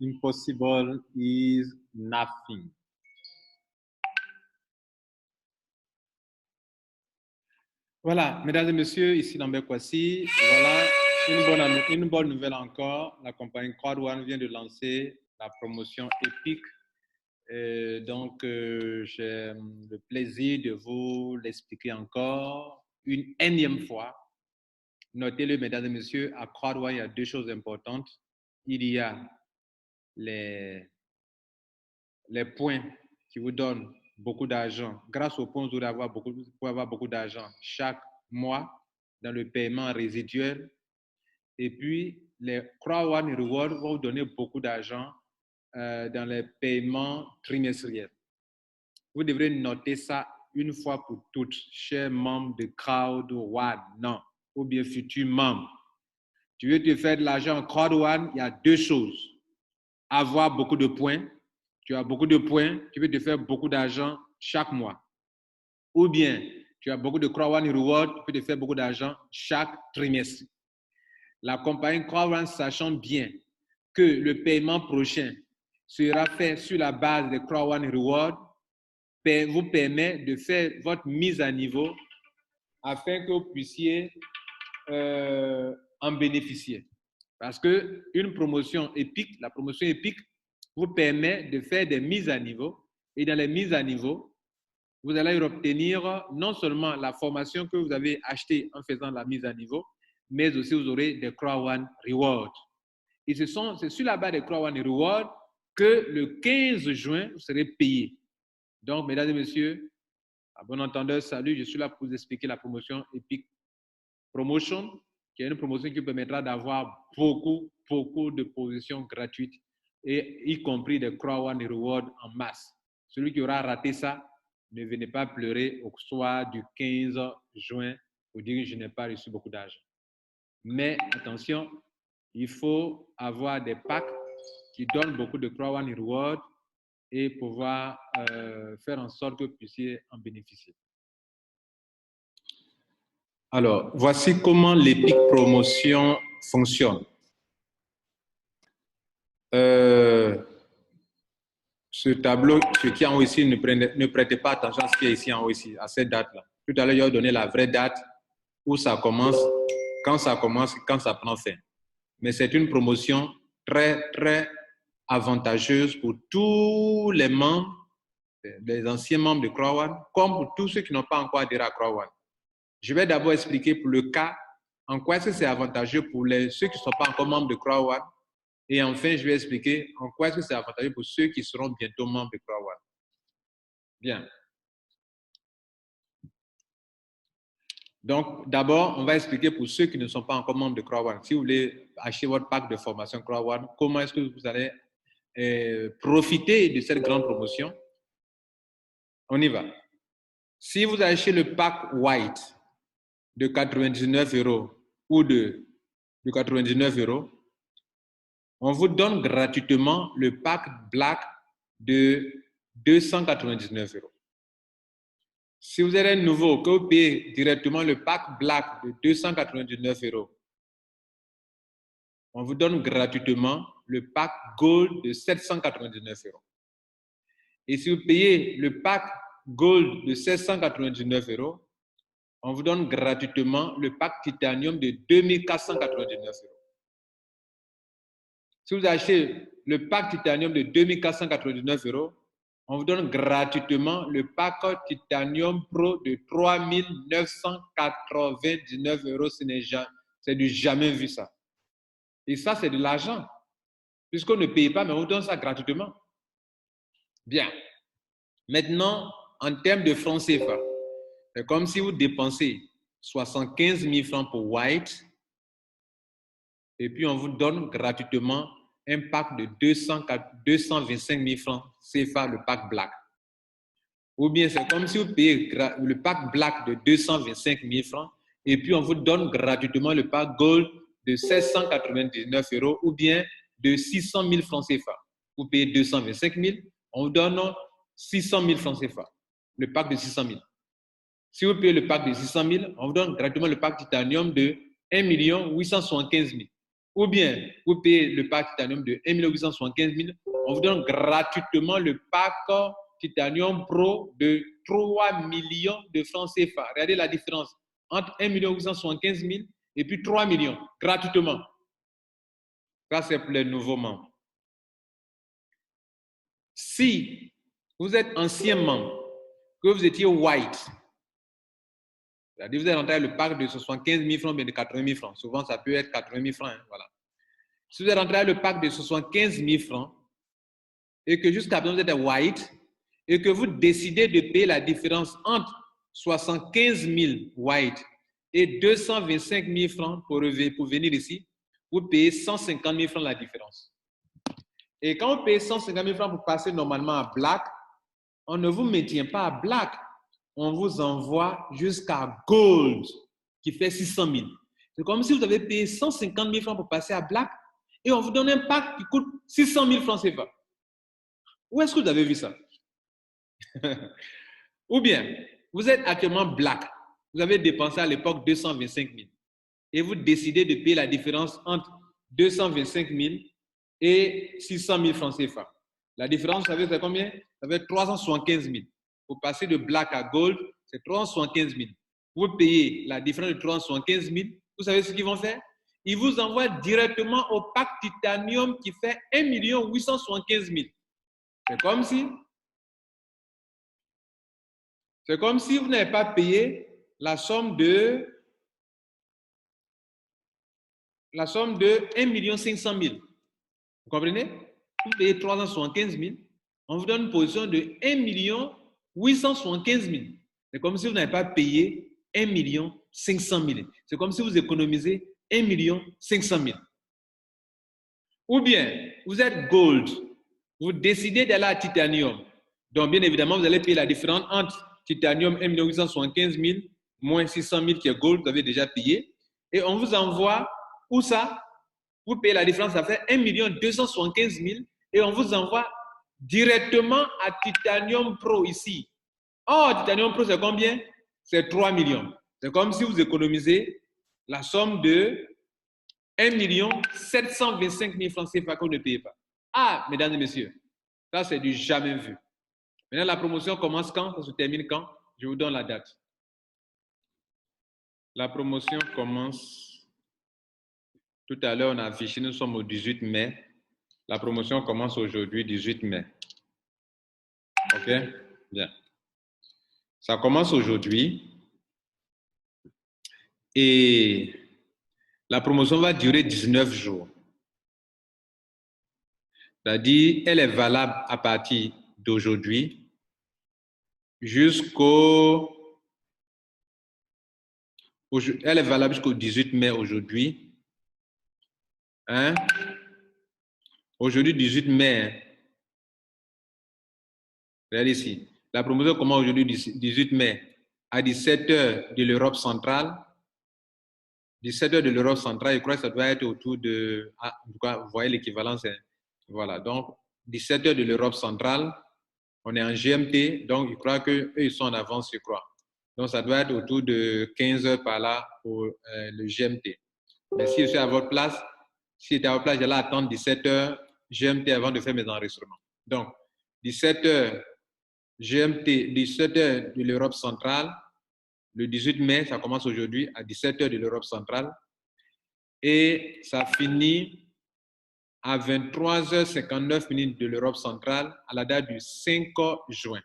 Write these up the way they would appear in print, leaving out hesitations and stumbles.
Impossible is nothing. Voilà, mesdames et messieurs, ici Lambert Kwasi. Voilà une bonne nouvelle encore. La compagnie Crowd1 vient de lancer la promotion Epic. Donc, j'ai le plaisir de vous l'expliquer encore une énième fois. Notez-le, mesdames et messieurs, à Crowd1, il y a deux choses importantes. Il y a les points qui vous donnent beaucoup d'argent. Grâce aux points, vous pouvez avoir beaucoup d'argent chaque mois dans le paiement résiduel. Et puis, les Crowd1 Rewards vont vous donner beaucoup d'argent dans les paiements trimestriels. Vous devrez noter ça une fois pour toutes, chers membres de Crowd1, non, ou bien futurs membres. Tu veux te faire de l'argent en Crowd1, il y a deux choses. Avoir beaucoup de points. Tu as beaucoup de points, tu veux te faire beaucoup d'argent chaque mois. Ou bien, tu as beaucoup de Crowd1 Rewards, tu peux te faire beaucoup d'argent chaque trimestre. La compagnie Crowd1, sachant bien que le paiement prochain sera fait sur la base de Crowd1 Rewards, vous permet de faire votre mise à niveau afin que vous puissiez en bénéficier. Parce qu'une promotion épique, la promotion épique, vous permet de faire des mises à niveau. Et dans les mises à niveau, vous allez obtenir non seulement la formation que vous avez achetée en faisant la mise à niveau, mais aussi vous aurez des Crowd1 Rewards. Et c'est sur la base des Crowd1 Rewards que le 15 juin, vous serez payé. Donc, mesdames et messieurs, à bon entendeur, salut, je suis là pour vous expliquer la promotion Epic Promotion, qui est une promotion qui permettra d'avoir beaucoup de positions gratuites, et y compris des Crowd1 Rewards en masse. Celui qui aura raté ça, ne venez pas pleurer au soir du 15 juin pour dire que je n'ai pas reçu beaucoup d'argent. Mais attention, il faut avoir des packs qui donnent beaucoup de Crowd1 Rewards et pouvoir faire en sorte que vous puissiez en bénéficier. Alors, voici comment l'Epic Promotion fonctionne. Ce tableau, ce qui est en haut ici, ne prêtez pas attention à ce qui est ici en haut ici, à cette date-là. Tout à l'heure, il a donné la vraie date où ça commence, quand ça prend fin. Mais c'est une promotion très avantageuse pour tous les membres, les anciens membres de Crowd1, comme pour tous ceux qui n'ont pas encore adhéré à Crowd1. Je vais d'abord expliquer pour le cas en quoi est-ce que c'est avantageux pour ceux qui ne sont pas encore membres de Crowd1. Et enfin, je vais expliquer en quoi est-ce que c'est avantageux pour ceux qui seront bientôt membres de Crowd1. Bien. Donc, d'abord, on va expliquer pour ceux qui ne sont pas encore membres de Crowd1. Si vous voulez acheter votre pack de formation Crowd1, comment est-ce que vous allez profiter de cette grande promotion? On y va. Si vous achetez le pack White de 99 € ou de 99 €, on vous donne gratuitement le pack Black de 299 €. Si vous êtes un nouveau, que vous payez directement le pack Black de 299 €, on vous donne gratuitement le pack Gold de 799 €. Et si vous payez le pack Gold de 799 €, on vous donne gratuitement le pack Titanium de 2499 €. Si vous achetez le pack Titanium de 2499 €, on vous donne gratuitement le pack Titanium Pro de 3999 €. C'est du jamais vu ça. Et ça, c'est de l'argent. Puisqu'on ne paye pas, mais on vous donne ça gratuitement. Bien. Maintenant, en termes de francs CFA, c'est comme si vous dépensez 75 000 francs pour White, et puis on vous donne gratuitement un pack de 225 000 francs CFA, le pack Black. Ou bien c'est comme si vous payez le pack Black de 225 000 francs, et puis on vous donne gratuitement le pack Gold de 799 € ou bien de 600 000 francs CFA. Vous payez 225 000, on vous donne 600 000 francs CFA, le pack de 600 000. Si vous payez le pack de 600 000, on vous donne gratuitement le pack Titanium de 1 875 000. Ou bien, vous payez le pack Titanium de 1 875 000, on vous donne gratuitement le pack Titanium Pro de 3 millions de francs CFA. Regardez la différence entre 1 875 000 et puis 3 millions, gratuitement. Ça, c'est pour les nouveaux membres. Si vous êtes ancien membre, que vous étiez white, c'est-à-dire vous êtes rentré le pack de 75 000 francs, bien de 80 000 francs. Souvent, ça peut être 80 000 francs. Hein, voilà. Si vous êtes rentré le pack de 75 000 francs et que jusqu'à présent vous êtes white et que vous décidez de payer la différence entre 75 000 white et 225 000 francs pour venir ici, vous payez 150 000 francs la différence. Et quand vous payez 150 000 francs pour passer normalement à black, on ne vous maintient pas à black. On vous envoie jusqu'à gold, qui fait 600 000. C'est comme si vous avez payé 150 000 francs pour passer à black et on vous donne un pack qui coûte 600 000 francs CFA. Où est-ce que vous avez vu ça? Ou bien, vous êtes actuellement black. Vous avez dépensé à l'époque 225 000 et vous décidez de payer la différence entre 225 000 et 600 000 francs CFA. La différence, vous savez, c'est combien? Ça fait 375 000. Pour passer de black à gold, c'est 375 000. Vous payez la différence de 375 000. Vous savez ce qu'ils vont faire? Ils vous envoient directement au pack titanium qui fait 1 875 000. C'est comme si vous n'avez pas payé la somme de 1 500 000. Vous comprenez? Vous payez 375 000. On vous donne une position de 1 875 000. C'est comme si vous n'avez pas payé 1 500 000. C'est comme si vous économisez 1 500 000. Ou bien, vous êtes gold. Vous décidez d'aller à titanium. Donc, bien évidemment, vous allez payer la différence entre titanium 1 875 000 moins 600 000 qui est gold, vous avez déjà payé. Et on vous envoie, où ça? Vous payez la différence, ça fait 1 275 000 et on vous envoie directement à Titanium Pro ici. Oh, Titanium Pro, c'est combien? C'est 3 millions. C'est comme si vous économisez la somme de 1 725 000 francs CFA que vous ne payez pas. Ah, mesdames et messieurs, ça c'est du jamais vu. Maintenant, la promotion commence quand? Ça se termine quand? Je vous donne la date. La promotion commence... Tout à l'heure, on a affiché, nous sommes au 18 mai. La promotion commence aujourd'hui, 18 mai. OK? Bien. Ça commence aujourd'hui. Et la promotion va durer 19 jours. C'est-à-dire, elle est valable à partir d'aujourd'hui jusqu'au... Elle est valable jusqu'au 18 mai aujourd'hui. Hein? Aujourd'hui, 18 mai. Regardez ici. La promotion commence aujourd'hui, 18 mai, à 17h de l'Europe centrale. 17h de l'Europe centrale, je crois que ça doit être autour de... Ah, en tout cas, vous voyez l'équivalence. Voilà, donc 17h de l'Europe centrale. On est en GMT, donc je crois qu'eux, ils sont en avance, je crois. Donc, ça doit être autour de 15h par là pour le GMT. Mais si je suis à votre place, si j'étais à votre place, j'allais attendre 17h GMT avant de faire mes enregistrements. Donc, 17h GMT, 17h de l'Europe centrale, le 18 mai, ça commence aujourd'hui à 17h de l'Europe centrale et ça finit à 23h59 de l'Europe centrale à la date du 5 juin.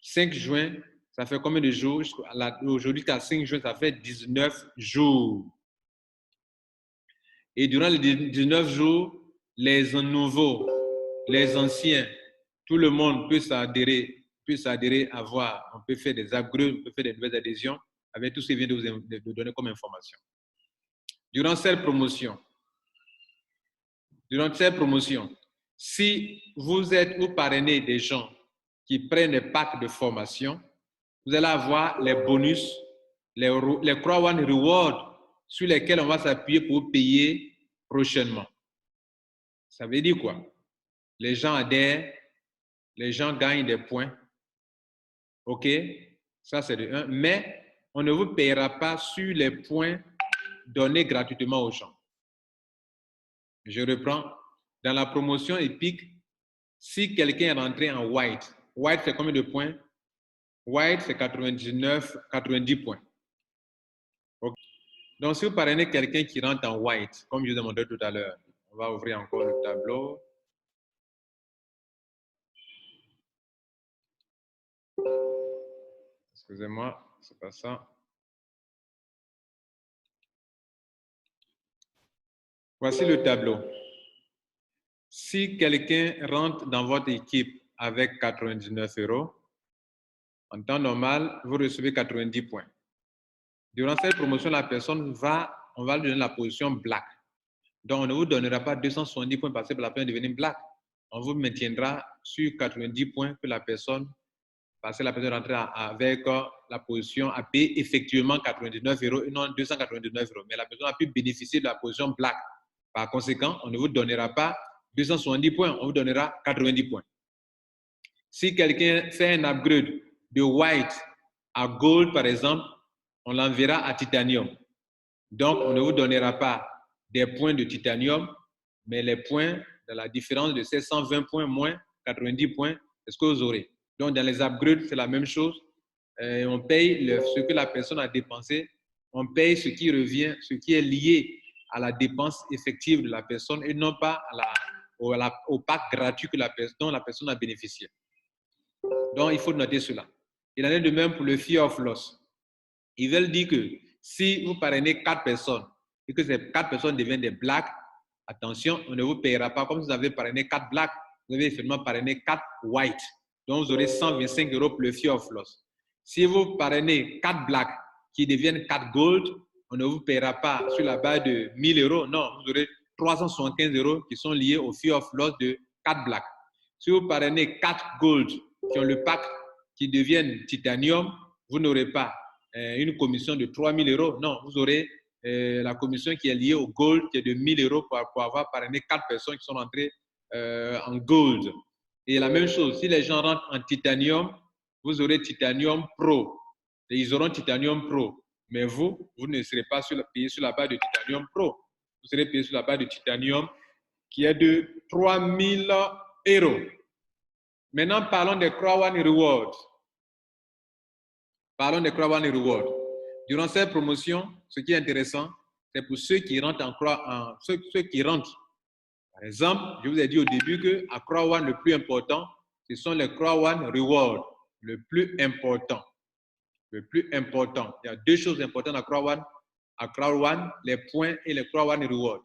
5 juin, ça fait combien de jours? Aujourd'hui, à 5 juin, ça fait 19 jours. Et durant les 19 jours, les nouveaux, les anciens, tout le monde peut s'adhérer à voir. On peut faire des upgrades, on peut faire des nouvelles adhésions avec tout ce que je viens de vous donner comme information. Durant cette promotion, si vous parrainez des gens qui prennent des packs de formation, vous allez avoir les bonus, les Croix One Rewards sur lesquels on va s'appuyer pour payer prochainement. Ça veut dire quoi? Les gens adhèrent, les gens gagnent des points. OK? Ça, c'est de 1. Mais on ne vous payera pas sur les points donnés gratuitement aux gens. Je reprends. Dans la promotion épique, si quelqu'un est rentré en white, white c'est combien de points? White c'est 99, 90 points. Okay. Donc si vous parrainez quelqu'un qui rentre en white, comme je vous ai montré tout à l'heure, on va ouvrir encore le tableau. Excusez-moi, c'est pas ça. Voici le tableau. Si quelqu'un rentre dans votre équipe avec 99 €, en temps normal, vous recevez 90 points. Durant cette promotion, la personne on va lui donner la position black. Donc, on ne vous donnera pas 270 points parce que la personne est devenue black. On vous maintiendra sur 90 points que la personne, parce que la personne rentre avec la position a payé effectivement 99 € et non 299 €. Mais la personne a pu bénéficier de la position black. Par conséquent, on ne vous donnera pas 270 points, on vous donnera 90 points. Si quelqu'un fait un upgrade de white à gold, par exemple, on l'enverra à titanium. Donc, on ne vous donnera pas des points de titanium, mais les points de la différence de ces 120 points moins 90 points, est-ce que vous aurez? Donc, dans les upgrades, c'est la même chose. On paye ce que la personne a dépensé, on paye ce qui revient, ce qui est lié à la dépense effective de la personne et non pas au pack gratuit dont la personne a bénéficié. Donc, il faut noter cela. Il en est de même pour le fear of loss. Ils veulent dire que si vous parrainez 4 personnes et que ces 4 personnes deviennent des blacks, attention, on ne vous payera pas comme si vous avez parrainé 4 blacks, vous avez effectivement parrainé 4 white. Donc, vous aurez 125 € pour le fear of loss. Si vous parrainez 4 blacks qui deviennent 4 gold, on ne vous payera pas sur la base de 1000 €. Non, vous aurez 375 € qui sont liés au fear of loss de 4 blacks. Si vous parrainez 4 gold qui ont le pack qui deviennent titanium, vous n'aurez pas une commission de 3000 €. Non, vous aurez la commission qui est liée au gold qui est de 1000 € pour avoir parrainé 4 personnes qui sont rentrées en gold. Et la même chose, si les gens rentrent en titanium, vous aurez titanium pro. Et ils auront titanium pro. Mais vous ne serez pas payé sur la base de titanium pro. Vous serez payé sur la base de titanium qui est de 3000 €. Maintenant, parlons des Crown One Rewards. Parlons des Crown One Rewards. Durant cette promotion, ce qui est intéressant, c'est pour ceux qui rentrent ceux qui rentrent. Par exemple, je vous ai dit au début qu'à Crown One, le plus important, ce sont les Crown One Rewards. Le plus important. Le plus important. Il y a 2 choses importantes à Crown One. À Crown One, les points et les Crown One Rewards.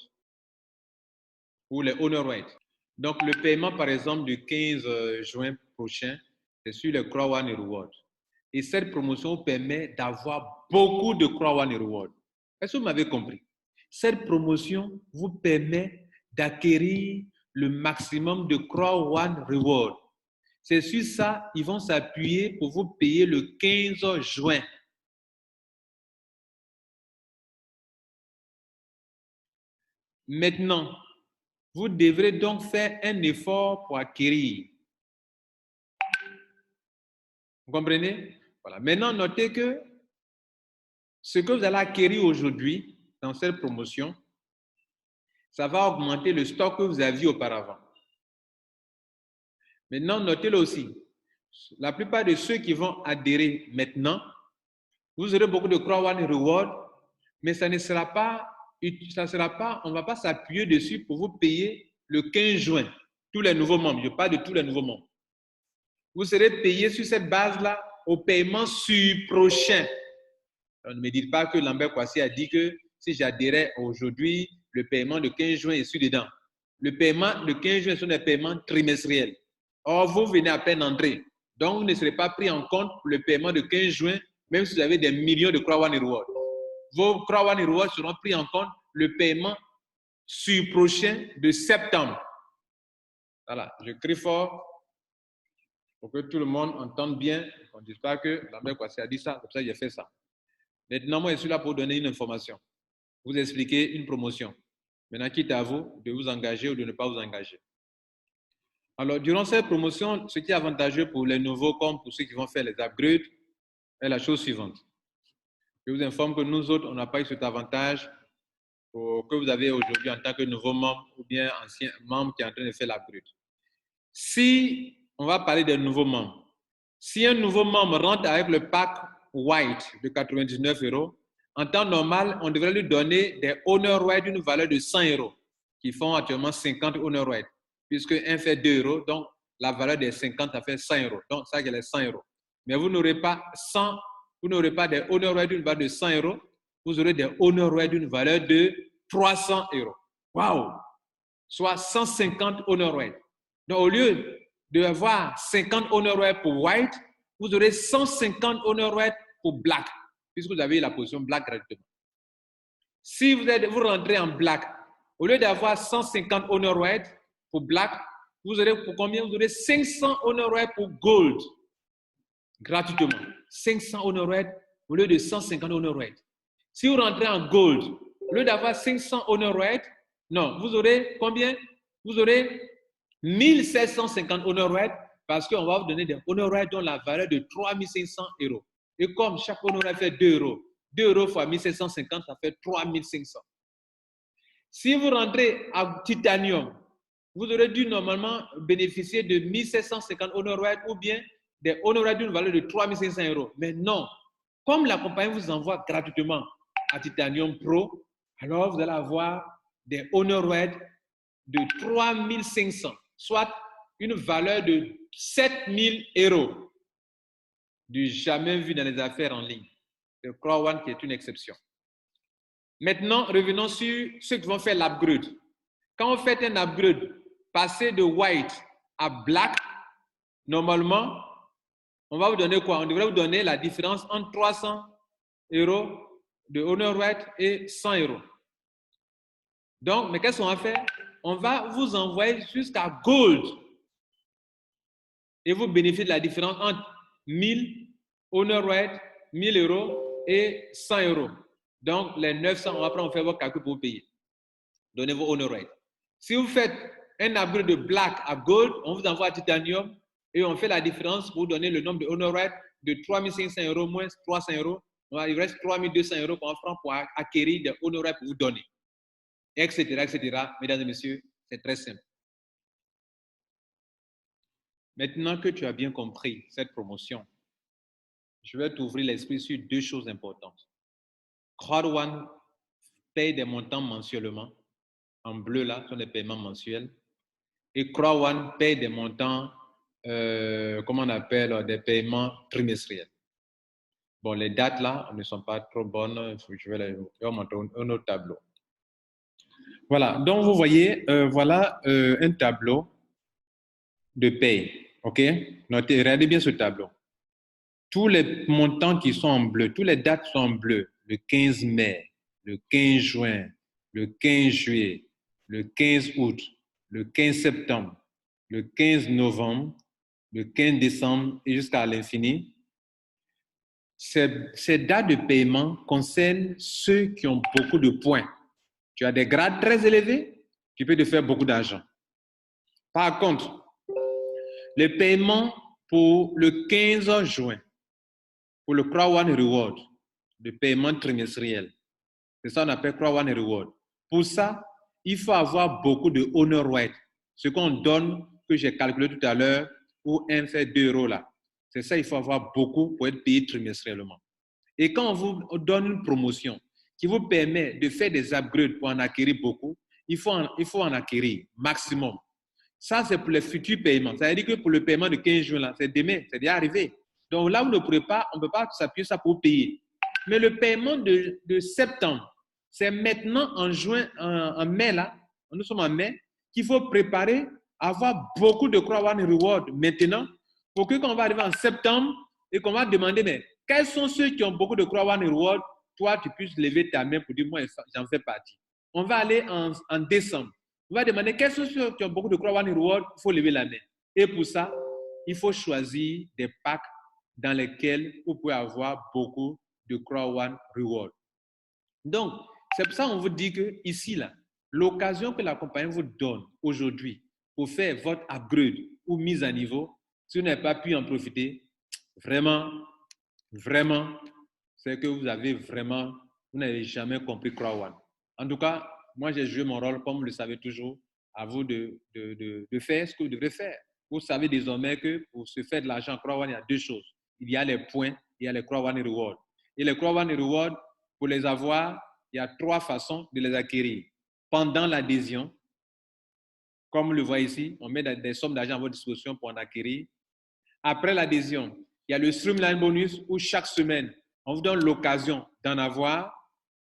Ou les Honor Rights. Donc, le paiement, par exemple, du 15 juin prochain, c'est sur les Crown One Rewards. Et cette promotion vous permet d'avoir beaucoup de Crown One Rewards. Est-ce que vous m'avez compris? Cette promotion vous permet d'acquérir le maximum de Crown One Rewards. C'est sur ça, ils vont s'appuyer pour vous payer le 15 juin. Maintenant, vous devrez donc faire un effort pour acquérir. Vous comprenez? Voilà. Maintenant, notez que ce que vous allez acquérir aujourd'hui dans cette promotion, ça va augmenter le stock que vous aviez auparavant. Maintenant, notez-le aussi. La plupart de ceux qui vont adhérer maintenant, vous aurez beaucoup de Crown One Reward, mais ça ne sera pas, on ne va pas s'appuyer dessus pour vous payer le 15 juin. Tous les nouveaux membres, je parle de tous les nouveaux membres. Vous serez payé sur cette base-là au paiement sur prochain. Alors, ne me dites pas que Lambert Kwasi a dit que si j'adhérais aujourd'hui, le paiement de 15 juin est sur dedans. Le paiement de 15 juin sont des paiements trimestriels. Or, vous venez à peine d'entrer. Donc, vous ne serez pas pris en compte pour le paiement de 15 juin, même si vous avez des millions de Crown One Rewards. Vos Crown One Rewards seront pris en compte le paiement sur prochain de septembre. Voilà, je crie fort pour que tout le monde entende bien, qu'on ne dise pas que Lambert Kwasi a dit ça, comme ça j'ai fait ça. Maintenant, moi, je suis là pour donner une information, vous expliquer une promotion. Maintenant, quitte à vous de vous engager ou de ne pas vous engager. Alors, durant cette promotion, ce qui est avantageux pour les nouveaux comme pour ceux qui vont faire les upgrades est la chose suivante. Je vous informe que nous autres, on n'a pas eu cet avantage que vous avez aujourd'hui en tant que nouveau membre ou bien ancien membre qui est en train de faire l'upgrade. Si on va parler des nouveaux membres, si un nouveau membre rentre avec le pack White de 99 €, en temps normal, on devrait lui donner des Honor White d'une valeur de 100 €, qui font actuellement 50 Honor White, puisque 1 fait 2 €, donc la valeur des 50, ça fait 100 €. Donc, ça, c'est les 100 €. Mais vous n'aurez pas 100, vous n'aurez pas des Honor White d'une valeur de 100 €, vous aurez des Honor White d'une valeur de 300 €. Waouh! Soit 150 Honor White. Donc, au lieu d'avoir 50 Honor White pour White, vous aurez 150 Honor White pour Black, puisque vous avez la position Black gratuitement. Si vous rentrez en Black, au lieu d'avoir 150 Honor White pour Black, vous aurez pour combien? Vous aurez 500 Honor White pour Gold, gratuitement. 500 Honor White au lieu de 150 Honor White. Si vous rentrez en Gold, au lieu d'avoir 500 Honor White, non, vous aurez combien? Vous aurez 1750 Honor White parce qu'on va vous donner des Honor White dont la valeur de 3500 €. Et comme chaque Honor White fait 2 €, 2 € fois 1750, ça fait 3500. Si vous rentrez à Titanium, vous aurez dû normalement bénéficier de 1750 Honor White ou bien des Honor White d'une valeur de 3500 €. Mais non, comme la compagnie vous envoie gratuitement à Titanium Pro, alors vous allez avoir des Honor White de 3500, soit une valeur de 7000 €. Du jamais vu dans les affaires en ligne. C'est CrowdOne qui est une exception. Maintenant, revenons sur ceux qui vont faire l'upgrade. Quand vous faites un upgrade, passer de white à black, normalement, on va vous donner quoi? On devrait vous donner la différence entre 300 € de Honor White et 100 €. Donc, mais qu'est-ce qu'on va faire? On va vous envoyer jusqu'à Gold et vous bénéficiez de la différence entre 1000 Honor White, 1000 € et 100 €. Donc, les 900, après, on fait vos calculs pour vous payer. Donnez vos Honor White. Si vous faites un upgrade de Black à Gold, on vous envoie à Titanium et on fait la différence pour vous donner le nombre de Honor White de 3500 € moins 300 €. Il reste 3200 € qu'on prend pour acquérir des Honor White pour vous donner. Etc., etc. Mesdames et messieurs, c'est très simple. Maintenant que tu as bien compris cette promotion, je vais t'ouvrir l'esprit sur deux choses importantes. CrowdOne paye des montants mensuellement. En bleu, là, ce sont des paiements mensuels. Et CrowdOne paye des montants, comment on appelle, des paiements trimestriels. Bon, les dates là ne sont pas trop bonnes. Je vais les montrer un autre tableau. Voilà, donc vous voyez, voilà un tableau de paye. OK? Notez, regardez bien ce tableau. Tous les montants qui sont en bleu, toutes les dates sont en bleu. Le 15 mai, le 15 juin, le 15 juillet, le 15 août, le 15 septembre, le 15 novembre, le 15 décembre et jusqu'à l'infini. Ces dates de paiement concernent ceux qui ont beaucoup de points. Tu as des grades très élevés, tu peux te faire beaucoup d'argent. Par contre, le paiement pour le 15 juin, pour le CrowdOne Reward, le paiement trimestriel, c'est ça qu'on appelle CrowdOne Reward. Pour ça, il faut avoir beaucoup de Honor White, ce qu'on donne, que j'ai calculé tout à l'heure, où 1 fait 2 € là. C'est ça, il faut avoir beaucoup pour être payé trimestriellement. Et quand on vous donne une promotion qui vous permet de faire des upgrades pour en acquérir beaucoup, il faut en acquérir maximum. Ça, c'est pour les futurs paiements. Ça veut dire que pour le paiement de 15 juin, là, c'est demain, c'est déjà arrivé. Donc là, vous ne pourrez pas, on ne peut pas s'appuyer ça pour payer. Mais le paiement de septembre, c'est maintenant en juin, en mai, là, nous sommes en mai, qu'il faut préparer, avoir beaucoup de CrowdOne Reward maintenant, pour que quand on va arriver en septembre et qu'on va demander, mais quels sont ceux qui ont beaucoup de CrowdOne Reward, toi, tu puisses lever ta main pour dire, moi, j'en fais partie. On va aller en décembre. On va demander quels sont ceux qui ont beaucoup de CrowdOne Reward, il faut lever la main. Et pour ça, il faut choisir des packs dans lesquels vous pouvez avoir beaucoup de CrowdOne Reward. Donc, c'est pour ça qu'on vous dit que ici, là, l'occasion que la compagnie vous donne aujourd'hui pour faire votre upgrade ou mise à niveau, si vous n'avez pas pu en profiter, vraiment, c'est que vous n'avez jamais compris CrowdOne. En tout cas, moi, j'ai joué mon rôle, comme vous le savez toujours. À vous de faire ce que vous devrez faire. Vous savez désormais que pour se faire de l'argent en Crowd One, il y a deux choses. Il y a les points, il y a les Crowd One Rewards. Et les Crowd One Rewards, pour les avoir, il y a trois façons de les acquérir. Pendant l'adhésion, comme vous le voyez ici, on met des sommes d'argent à votre disposition pour en acquérir. Après l'adhésion, il y a le Streamline Bonus où chaque semaine, on vous donne l'occasion d'en avoir.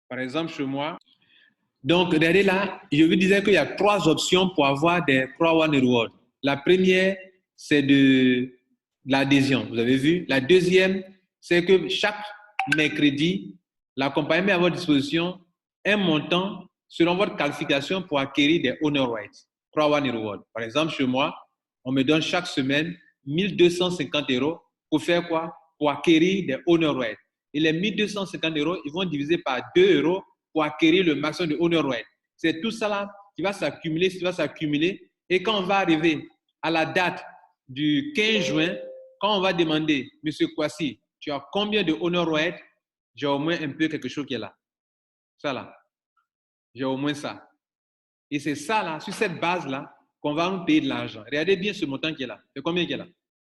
Par exemple, chez moi, donc, regardez là, je vous disais qu'il y a trois options pour avoir des Crowd One Rewards. La première, c'est de l'adhésion, vous avez vu. La deuxième, c'est que chaque mercredi, la compagnie met à votre disposition un montant selon votre qualification pour acquérir des Honor Rights, Crowd One Rewards. Par exemple, chez moi, on me donne chaque semaine 1250 € pour faire quoi? Pour acquérir des Honor Rights. Et les 1250 €, ils vont diviser par 2 € pour acquérir le maximum de Honor Rights. C'est tout ça là qui va s'accumuler. Et quand on va arriver à la date du 15 juin, quand on va demander, Monsieur Kwasi, tu as combien de Honor Rights? J'ai au moins un peu quelque chose qui est là. Ça là. J'ai au moins ça. Et c'est ça là, sur cette base là, qu'on va nous payer de l'argent. Regardez bien ce montant qui est là. C'est combien qui est là?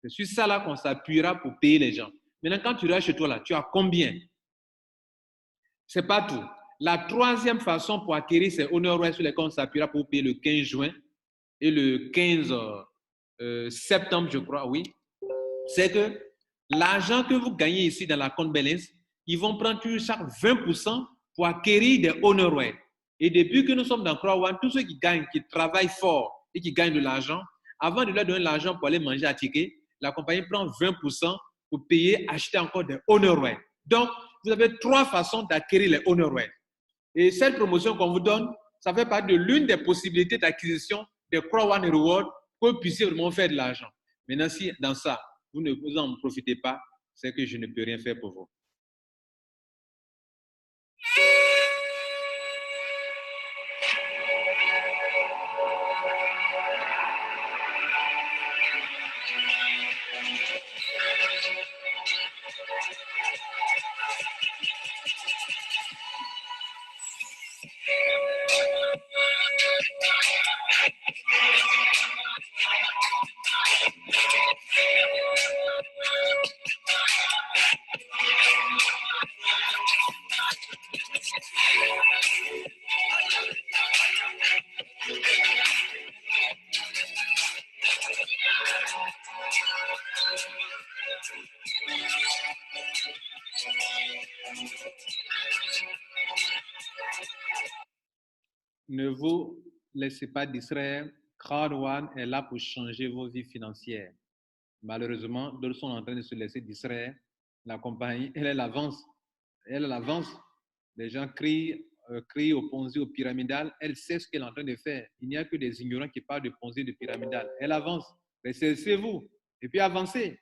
C'est sur ça là qu'on s'appuiera pour payer les gens. Maintenant, quand tu regardes chez toi là, tu as combien? C'est pas tout. La troisième façon pour acquérir ces Honor Rights sur lesquels on s'appuiera pour payer le 15 juin et le 15 septembre, je crois, oui, c'est que l'argent que vous gagnez ici dans la compte balance, ils vont prendre toujours chaque 20% pour acquérir des Honor Rights. Et depuis que nous sommes dans Crowd One, tous ceux qui gagnent, qui travaillent fort et qui gagnent de l'argent, avant de leur donner l'argent pour aller manger à ticket, la compagnie prend 20% pour payer, acheter encore des Honor Rights. Donc, vous avez trois façons d'acquérir les Honor Rights. Et cette promotion qu'on vous donne, ça fait partie de l'une des possibilités d'acquisition des Crowd One Rewards pour que vous puissiez vraiment faire de l'argent. Maintenant, si dans ça, vous ne vous en profitez pas, c'est que je ne peux rien faire pour vous. Ne vous laissez pas distraire. Crowd One est là pour changer vos vies financières. Malheureusement, d'autres sont en train de se laisser distraire. La compagnie, elle l'avance. Elle l'avance. Les gens crient au Ponzi, au pyramidal. Elle sait ce qu'elle est en train de faire. Il n'y a que des ignorants qui parlent de Ponzi, de pyramidal. Elle avance. Restez vous et puis avancez.